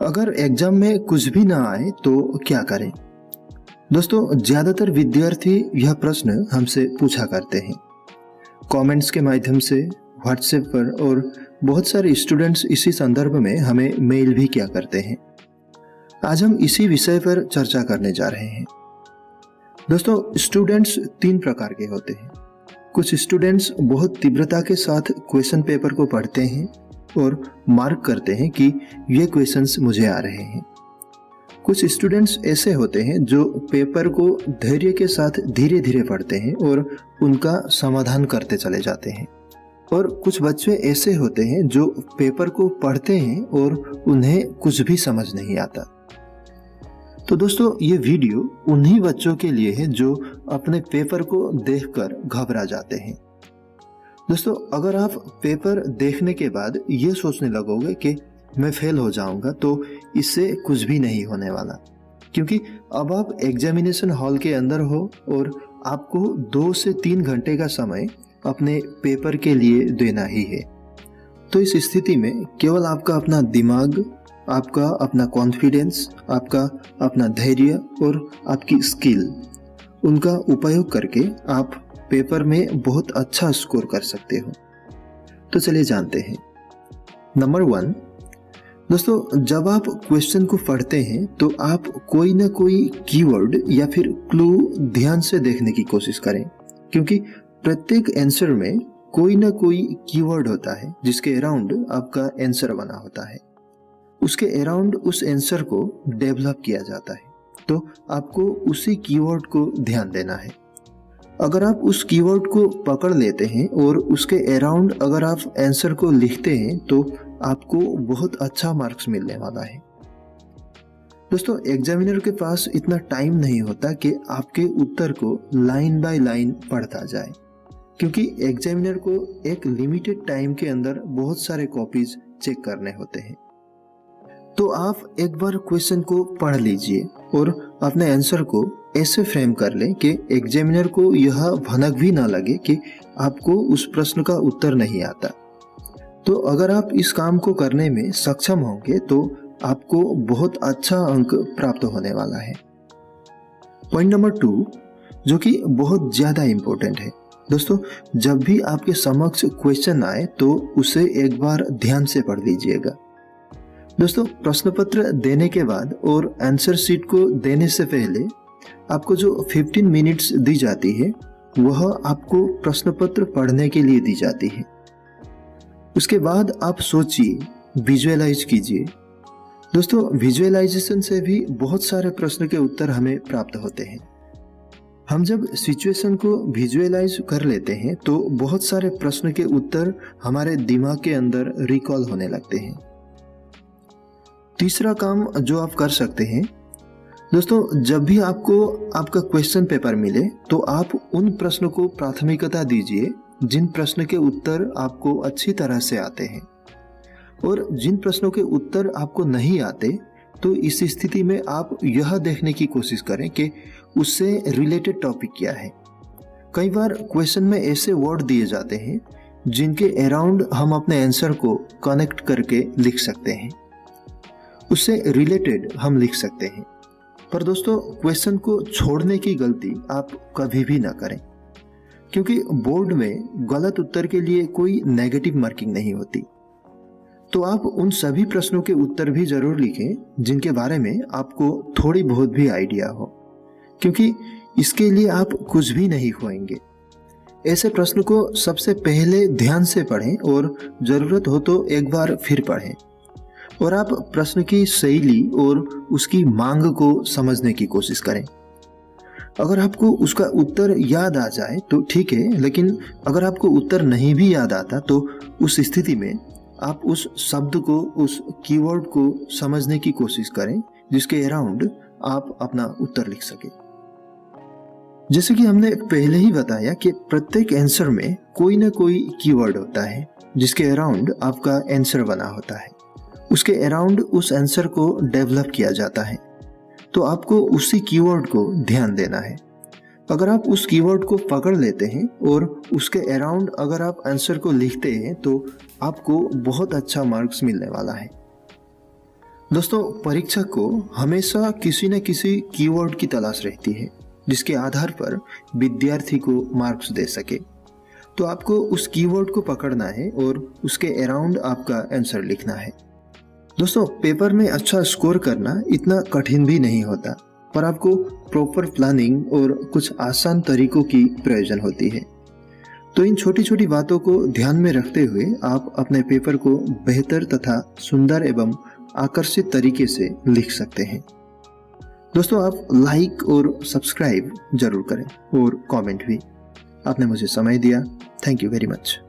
अगर एग्जाम में कुछ भी ना आए तो क्या करें? दोस्तों, ज्यादातर विद्यार्थी यह प्रश्न हमसे पूछा करते हैं कमेंट्स के माध्यम से, व्हाट्सएप पर, और बहुत सारे स्टूडेंट्स इसी संदर्भ में हमें मेल भी किया करते हैं। आज हम इसी विषय पर चर्चा करने जा रहे हैं। दोस्तों, स्टूडेंट्स तीन प्रकार के होते हैं। कुछ स्टूडेंट्स बहुत तीव्रता के साथ क्वेश्चन पेपर को पढ़ते हैं और मार्क करते हैं कि ये क्वेश्चंस मुझे आ रहे हैं। कुछ स्टूडेंट्स ऐसे होते हैं जो पेपर को धैर्य के साथ धीरे धीरे पढ़ते हैं और उनका समाधान करते चले जाते हैं। और कुछ बच्चे ऐसे होते हैं जो पेपर को पढ़ते हैं और उन्हें कुछ भी समझ नहीं आता। तो दोस्तों, ये वीडियो उन्हीं बच्चों के लिए है जो अपने पेपर को देखकर घबरा जाते हैं। दोस्तों, अगर आप पेपर देखने के बाद ये सोचने लगोगे कि मैं फेल हो जाऊंगा, तो इससे कुछ भी नहीं होने वाला, क्योंकि अब आप एग्जामिनेशन हॉल के अंदर हो और आपको 2 से 3 घंटे का समय अपने पेपर के लिए देना ही है। तो इस स्थिति में केवल आपका अपना दिमाग, आपका अपना कॉन्फिडेंस, आपका अपना धैर्य और आपकी स्किल, उनका उपयोग करके आप पेपर में बहुत अच्छा स्कोर कर सकते हो। तो चलिए जानते हैं। नंबर 1, दोस्तों, जब आप क्वेश्चन को पढ़ते हैं तो आप कोई ना कोई कीवर्ड या फिर क्लू ध्यान से देखने की कोशिश करें, क्योंकि प्रत्येक आंसर में कोई ना कोई कीवर्ड होता है जिसके अराउंड आपका आंसर बना होता है। उसके अराउंड उस आंसर को डेवलप किया जाता है, तो आपको उसी कीवर्ड को ध्यान देना है। अगर आप उस कीवर्ड को पकड़ लेते हैं और उसके अराउंड अगर आप आंसर को लिखते हैं तो आपको बहुत अच्छा मार्क्स मिलने वाला है। दोस्तों, एग्जामिनर के पास इतना टाइम नहीं होता कि आपके उत्तर को लाइन बाय लाइन पढ़ता जाए, क्योंकि एग्जामिनर को एक लिमिटेड टाइम के अंदर बहुत सारे कॉपीज चेक करने होते हैं। तो आप एक बार क्वेश्चन को पढ़ लीजिए और अपने आंसर को ऐसे फ्रेम कर लें कि एग्जामिनर को यह भनक भी ना लगे कि आपको उस प्रश्न का उत्तर नहीं आता। तो अगर आप इस काम को करने में सक्षम होंगे तो आपको बहुत अच्छा अंक प्राप्त होने वाला है। पॉइंट नंबर 2, जो कि बहुत ज़्यादा इम्पोर्टेंट है। दोस्तों, जब भी आपके समक्ष क्वेश्चन आए तो उसे एक बार ध्यान से पढ़ लीजिएगा। दोस्तों, प्रश्न पत्र देने के बाद और आंसर शीट को देने से पहले आपको जो 15 मिनट्स दी जाती है वह आपको प्रश्न पत्र पढ़ने के लिए दी जाती है। उसके बाद आप सोचिए, विजुअलाइज कीजिए। दोस्तों, विजुअलाइजेशन से भी बहुत सारे प्रश्न के उत्तर हमें प्राप्त होते हैं। हम जब सिचुएशन को विजुअलाइज कर लेते हैं तो बहुत सारे प्रश्न के उत्तर हमारे दिमाग के अंदर रिकॉल होने लगते हैं। तीसरा काम जो आप कर सकते हैं, दोस्तों, जब भी आपको आपका क्वेश्चन पेपर मिले तो आप उन प्रश्नों को प्राथमिकता दीजिए जिन प्रश्न के उत्तर आपको अच्छी तरह से आते हैं, और जिन प्रश्नों के उत्तर आपको नहीं आते तो इस स्थिति में आप यह देखने की कोशिश करें कि उससे रिलेटेड टॉपिक क्या है। कई बार क्वेश्चन में ऐसे वर्ड दिए जाते हैं जिनके अराउंड हम अपने आंसर को कनेक्ट करके लिख सकते हैं, उससे रिलेटेड हम लिख सकते हैं। पर दोस्तों, क्वेश्चन को छोड़ने की गलती आप कभी भी ना करें, क्योंकि बोर्ड में गलत उत्तर के लिए कोई नेगेटिव मार्किंग नहीं होती। तो आप उन सभी प्रश्नों के उत्तर भी जरूर लिखें जिनके बारे में आपको थोड़ी बहुत भी आइडिया हो, क्योंकि इसके लिए आप कुछ भी नहीं खोएंगे। ऐसे प्रश्न को सबसे पहले ध्यान से पढ़ें और जरूरत हो तो एक बार फिर पढ़ें, और आप प्रश्न की शैली और उसकी मांग को समझने की कोशिश करें। अगर आपको उसका उत्तर याद आ जाए तो ठीक है, लेकिन अगर आपको उत्तर नहीं भी याद आता तो उस स्थिति में आप उस शब्द को, उस कीवर्ड को समझने की कोशिश करें जिसके अराउंड आप अपना उत्तर लिख सके। जैसे कि हमने पहले ही बताया कि प्रत्येक आंसर में कोई ना कोई कीवर्ड होता है जिसके अराउंड आपका आंसर बना होता है, उसके अराउंड उस आंसर को डेवलप किया जाता है। तो आपको उसी कीवर्ड को ध्यान देना है। अगर आप उस कीवर्ड को पकड़ लेते हैं और उसके अराउंड अगर आप आंसर को लिखते हैं तो आपको बहुत अच्छा मार्क्स मिलने वाला है। दोस्तों, परीक्षक को हमेशा किसी न किसी कीवर्ड की तलाश रहती है जिसके आधार पर विद्यार्थी को मार्क्स दे सके। तो आपको उस कीवर्ड को पकड़ना है और उसके अराउंड आपका आंसर लिखना है। दोस्तों, पेपर में अच्छा स्कोर करना इतना कठिन भी नहीं होता, पर आपको प्रॉपर प्लानिंग और कुछ आसान तरीकों की प्रयोजन होती है। तो इन छोटी छोटी बातों को ध्यान में रखते हुए आप अपने पेपर को बेहतर तथा सुंदर एवं आकर्षित तरीके से लिख सकते हैं। दोस्तों, आप लाइक और सब्सक्राइब जरूर करें और कमेंट भी। आपने मुझे समय दिया, थैंक यू वेरी मच।